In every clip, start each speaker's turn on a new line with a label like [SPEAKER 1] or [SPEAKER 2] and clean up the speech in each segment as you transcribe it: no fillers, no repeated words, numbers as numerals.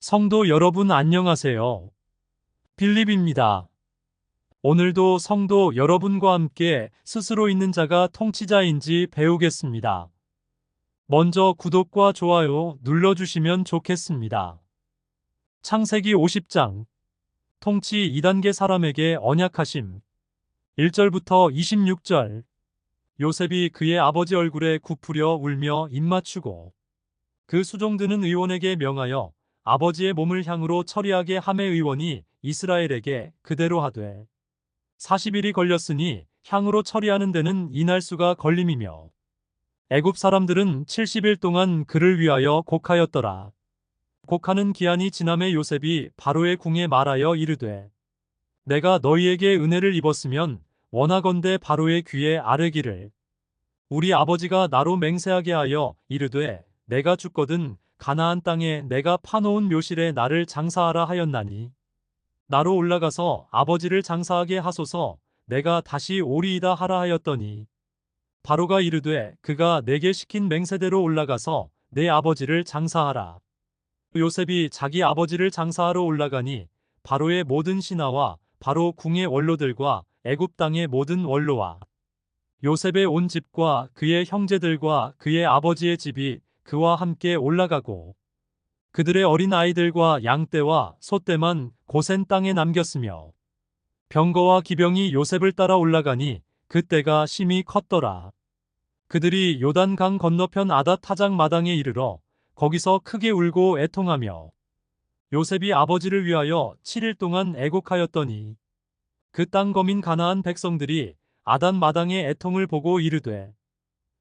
[SPEAKER 1] 성도 여러분 안녕하세요. 빌립입니다. 오늘도 성도 여러분과 함께 스스로 있는 자가 통치자인지 배우겠습니다. 먼저 구독과 좋아요 눌러주시면 좋겠습니다. 창세기 50장 통치 2단계 사람에게 언약하심 1절부터 26절 요셉이 그의 아버지 얼굴에 굽으려 울며 입맞추고 그 수종드는 의원에게 명하여 아버지의 몸을 향으로 처리하게 하매 의원이 이스라엘에게 그대로 하되 40일이 걸렸으니 향으로 처리하는 데는 이날수가 걸림이며 애굽 사람들은 70일 동안 그를 위하여 곡하였더라. 곡하는 기한이 지남에 요셉이 바로의 궁에 말하여 이르되 내가 너희에게 은혜를 입었으면 원하건대 바로의 귀에 아뢰기를 우리 아버지가 나로 맹세하게 하여 이르되 내가 죽거든 가나안 땅에 내가 파놓은 묘실에 나를 장사하라 하였나니 나로 올라가서 아버지를 장사하게 하소서 내가 다시 오리이다 하라 하였더니 바로가 이르되 그가 내게 시킨 맹세대로 올라가서 내 아버지를 장사하라. 요셉이 자기 아버지를 장사하러 올라가니 바로의 모든 신하와 바로 궁의 원로들과 애굽 땅의 모든 원로와 요셉의 온 집과 그의 형제들과 그의 아버지의 집이 그와 함께 올라가고 그들의 어린 아이들과 양떼와 소떼만 고센 땅에 남겼으며 병거와 기병이 요셉을 따라 올라가니 그때가 심히 컸더라. 그들이 요단강 건너편 아닷 타작 마당에 이르러 거기서 크게 울고 애통하며 요셉이 아버지를 위하여 7일 동안 애곡하였더니 그 땅 거민 가나안 백성들이 아단 마당의 애통을 보고 이르되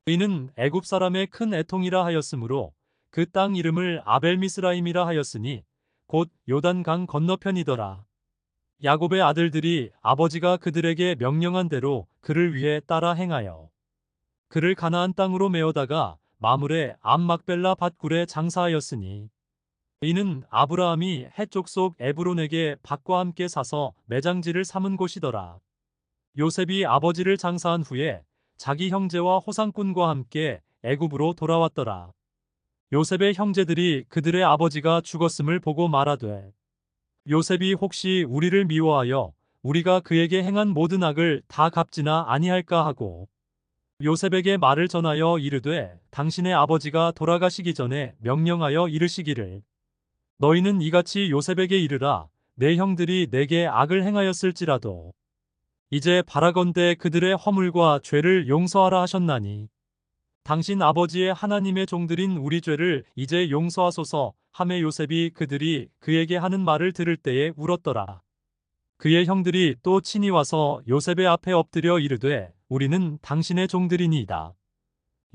[SPEAKER 1] 이는 애굽 사람의 큰 애통이라 하였으므로 그 땅 이름을 아벨미스라임이라 하였으니 곧 요단강 건너편이더라. 야곱의 아들들이 아버지가 그들에게 명령한 대로 그를 위해 따라 행하여 그를 가나안 땅으로 메어다가 마물의 암막벨라 밭굴에 장사하였으니 이는 아브라함이 해쪽 속 에브론에게 밭과 함께 사서 매장지를 삼은 곳이더라. 요셉이 아버지를 장사한 후에 자기 형제와 호상꾼과 함께 애굽으로 돌아왔더라. 요셉의 형제들이 그들의 아버지가 죽었음을 보고 말하되 요셉이 혹시 우리를 미워하여 우리가 그에게 행한 모든 악을 다 갚지나 아니할까 하고 요셉에게 말을 전하여 이르되 당신의 아버지가 돌아가시기 전에 명령하여 이르시기를 너희는 이같이 요셉에게 이르라 내 형들이 내게 악을 행하였을지라도 이제 바라건대 그들의 허물과 죄를 용서하라 하셨나니 당신 아버지의 하나님의 종들인 우리 죄를 이제 용서하소서 하매 요셉이 그들이 그에게 하는 말을 들을 때에 울었더라. 그의 형들이 또 친히 와서 요셉의 앞에 엎드려 이르되 우리는 당신의 종들이니이다.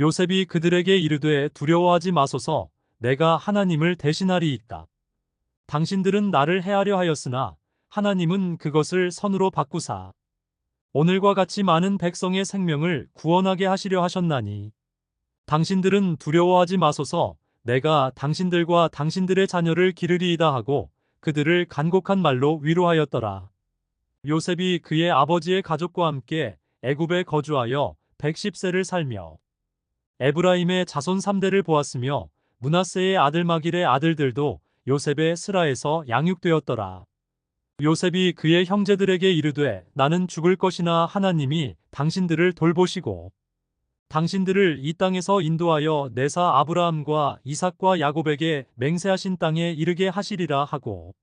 [SPEAKER 1] 요셉이 그들에게 이르되 두려워하지 마소서 내가 하나님을 대신하리이다. 당신들은 나를 해하려 하였으나 하나님은 그것을 선으로 바꾸사 오늘과 같이 많은 백성의 생명을 구원하게 하시려 하셨나니 당신들은 두려워하지 마소서 내가 당신들과 당신들의 자녀를 기르리이다 하고 그들을 간곡한 말로 위로하였더라. 요셉이 그의 아버지의 가족과 함께 애굽에 거주하여 110세를 살며 에브라임의 자손 3대를 보았으며 므낫세의 아들 마길의 아들들도 요셉의 스라에서 양육되었더라. 요셉이 그의 형제들에게 이르되 나는 죽을 것이나 하나님이 당신들을 돌보시고 당신들을 이 땅에서 인도하여 내사 아브라함과 이삭과 야곱에게 맹세하신 땅에 이르게 하시리라 하고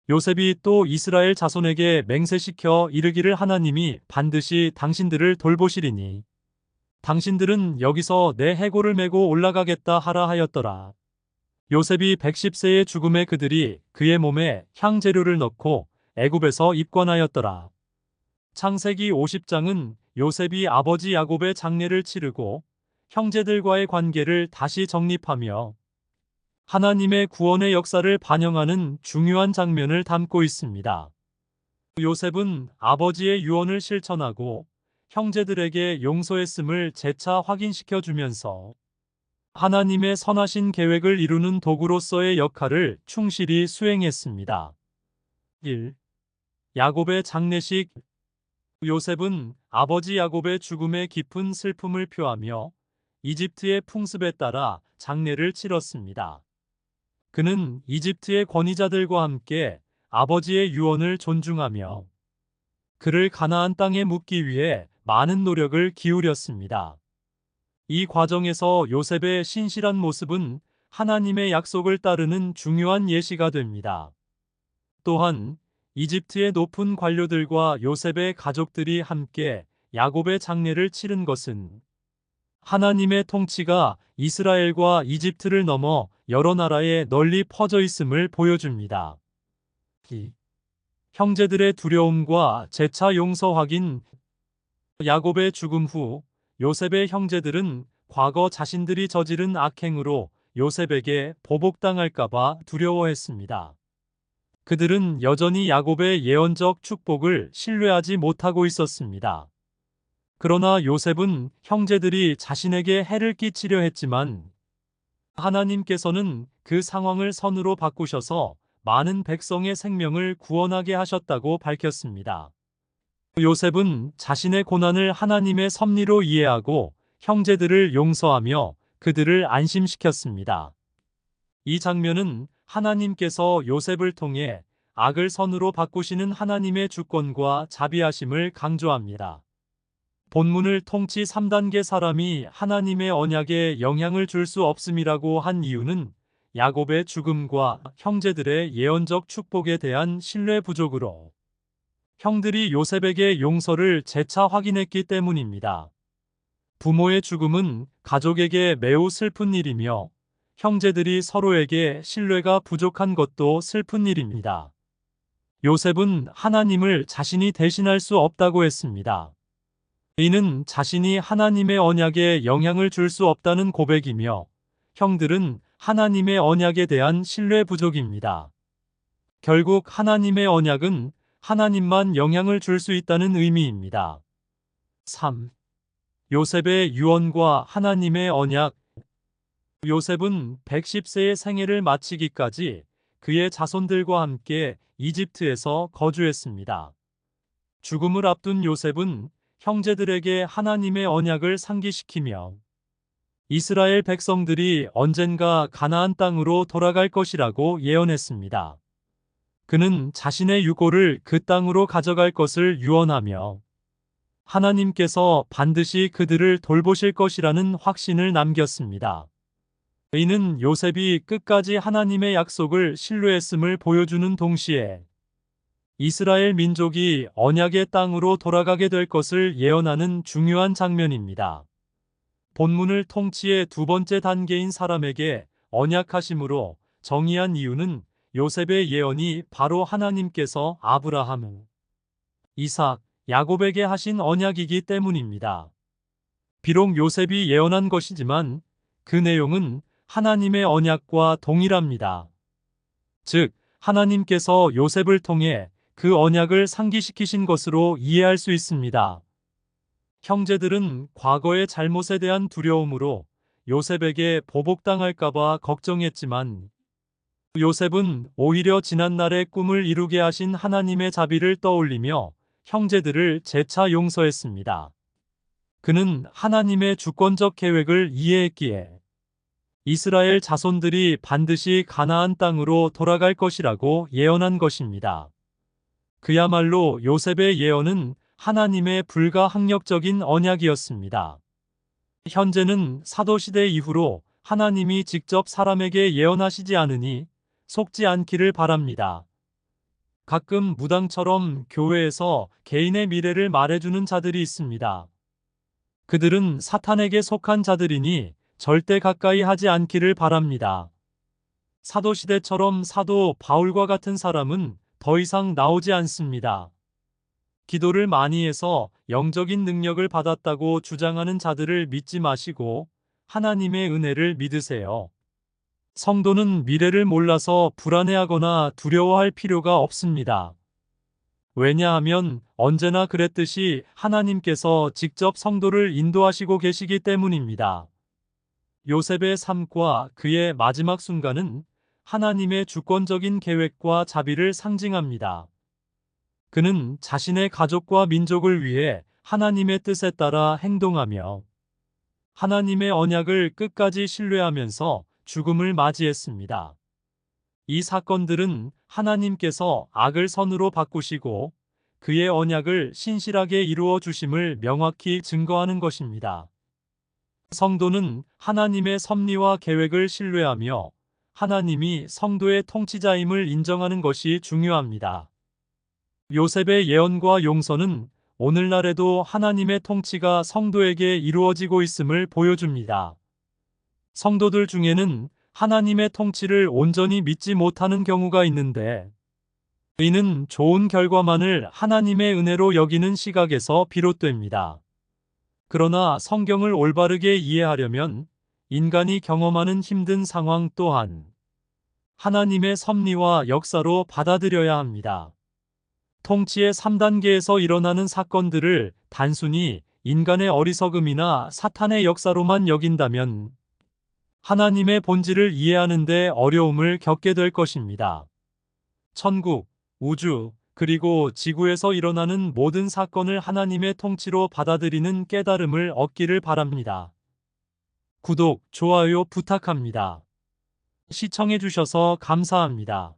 [SPEAKER 1] 요셉이 또 이스라엘 자손에게 맹세시켜 이르기를 하나님이 반드시 당신들을 돌보시리니 당신들은 여기서 내 해골을 메고 올라가겠다 하라 하였더라. 요셉이 110세의 죽음에 그들이 그의 몸에 향재료를 넣고 애굽에서 입관하였더라. 창세기 50장은 요셉이 아버지 야곱의 장례를 치르고 형제들과의 관계를 다시 정립하며 하나님의 구원의 역사를 반영하는 중요한 장면을 담고 있습니다. 요셉은 아버지의 유언을 실천하고 형제들에게 용서했음을 재차 확인시켜 주면서 하나님의 선하신 계획을 이루는 도구로서의 역할을 충실히 수행했습니다. 1. 야곱의 장례식 요셉은 아버지 야곱의 죽음의 깊은 슬픔을 표하며 이집트의 풍습에 따라 장례를 치렀습니다. 그는 이집트의 권위자들과 함께 아버지의 유언을 존중하며 그를 가나안 땅에 묻기 위해 많은 노력을 기울였습니다. 이 과정에서 요셉의 신실한 모습은 하나님의 약속을 따르는 중요한 예시가 됩니다. 또한 이집트의 높은 관료들과 요셉의 가족들이 함께 야곱의 장례를 치른 것은 하나님의 통치가 이스라엘과 이집트를 넘어 여러 나라에 널리 퍼져 있음을 보여줍니다. 형제들의 두려움과 재차 용서 확인. 야곱의 죽음 후 요셉의 형제들은 과거 자신들이 저지른 악행으로 요셉에게 보복당할까봐 두려워했습니다. 그들은 여전히 야곱의 예언적 축복을 신뢰하지 못하고 있었습니다. 그러나 요셉은 형제들이 자신에게 해를 끼치려 했지만 하나님께서는 그 상황을 선으로 바꾸셔서 많은 백성의 생명을 구원하게 하셨다고 밝혔습니다. 요셉은 자신의 고난을 하나님의 섭리로 이해하고 형제들을 용서하며 그들을 안심시켰습니다. 이 장면은 하나님께서 요셉을 통해 악을 선으로 바꾸시는 하나님의 주권과 자비하심을 강조합니다. 본문을 통치 3단계 사람이 하나님의 언약에 영향을 줄 수 없음이라고 한 이유는 야곱의 죽음과 형제들의 예언적 축복에 대한 신뢰 부족으로 형들이 요셉에게 용서를 재차 확인했기 때문입니다. 부모의 죽음은 가족에게 매우 슬픈 일이며 형제들이 서로에게 신뢰가 부족한 것도 슬픈 일입니다. 요셉은 하나님을 자신이 대신할 수 없다고 했습니다. 이는 자신이 하나님의 언약에 영향을 줄 수 없다는 고백이며 형들은 하나님의 언약에 대한 신뢰 부족입니다. 결국 하나님의 언약은 하나님만 영향을 줄 수 있다는 의미입니다. 3. 요셉의 유언과 하나님의 언약. 요셉은 110세의 생애를 마치기까지 그의 자손들과 함께 이집트에서 거주했습니다. 죽음을 앞둔 요셉은 형제들에게 하나님의 언약을 상기시키며 이스라엘 백성들이 언젠가 가나안 땅으로 돌아갈 것이라고 예언했습니다. 그는 자신의 유고를 그 땅으로 가져갈 것을 유언하며 하나님께서 반드시 그들을 돌보실 것이라는 확신을 남겼습니다. 이는 요셉이 끝까지 하나님의 약속을 신뢰했음을 보여주는 동시에 이스라엘 민족이 언약의 땅으로 돌아가게 될 것을 예언하는 중요한 장면입니다. 본문을 통치의 두 번째 단계인 사람에게 언약하심으로 정의한 이유는 요셉의 예언이 바로 하나님께서 아브라함, 이삭, 야곱에게 하신 언약이기 때문입니다. 비록 요셉이 예언한 것이지만 그 내용은 하나님의 언약과 동일합니다. 즉, 하나님께서 요셉을 통해 그 언약을 상기시키신 것으로 이해할 수 있습니다. 형제들은 과거의 잘못에 대한 두려움으로 요셉에게 보복당할까봐 걱정했지만 요셉은 오히려 지난날의 꿈을 이루게 하신 하나님의 자비를 떠올리며 형제들을 재차 용서했습니다. 그는 하나님의 주권적 계획을 이해했기에 이스라엘 자손들이 반드시 가나안 땅으로 돌아갈 것이라고 예언한 것입니다. 그야말로 요셉의 예언은 하나님의 불가항력적인 언약이었습니다. 현재는 사도시대 이후로 하나님이 직접 사람에게 예언하시지 않으니 속지 않기를 바랍니다. 가끔 무당처럼 교회에서 개인의 미래를 말해주는 자들이 있습니다. 그들은 사탄에게 속한 자들이니 절대 가까이 하지 않기를 바랍니다. 사도시대처럼 사도 바울과 같은 사람은 더 이상 나오지 않습니다. 기도를 많이 해서 영적인 능력을 받았다고 주장하는 자들을 믿지 마시고 하나님의 은혜를 믿으세요. 성도는 미래를 몰라서 불안해하거나 두려워할 필요가 없습니다. 왜냐하면 언제나 그랬듯이 하나님께서 직접 성도를 인도하시고 계시기 때문입니다. 요셉의 삶과 그의 마지막 순간은 하나님의 주권적인 계획과 자비를 상징합니다. 그는 자신의 가족과 민족을 위해 하나님의 뜻에 따라 행동하며 하나님의 언약을 끝까지 신뢰하면서 죽음을 맞이했습니다. 이 사건들은 하나님께서 악을 선으로 바꾸시고 그의 언약을 신실하게 이루어 주심을 명확히 증거하는 것입니다. 성도는 하나님의 섭리와 계획을 신뢰하며 하나님이 성도의 통치자임을 인정하는 것이 중요합니다. 요셉의 예언과 용서는 오늘날에도 하나님의 통치가 성도에게 이루어지고 있음을 보여줍니다. 성도들 중에는 하나님의 통치를 온전히 믿지 못하는 경우가 있는데, 이는 좋은 결과만을 하나님의 은혜로 여기는 시각에서 비롯됩니다. 그러나 성경을 올바르게 이해하려면 인간이 경험하는 힘든 상황 또한 하나님의 섭리와 역사로 받아들여야 합니다. 통치의 3단계에서 일어나는 사건들을 단순히 인간의 어리석음이나 사탄의 역사로만 여긴다면 하나님의 본질을 이해하는 데 어려움을 겪게 될 것입니다. 천국, 우주, 그리고 지구에서 일어나는 모든 사건을 하나님의 통치로 받아들이는 깨달음을 얻기를 바랍니다. 구독, 좋아요 부탁합니다. 시청해주셔서 감사합니다.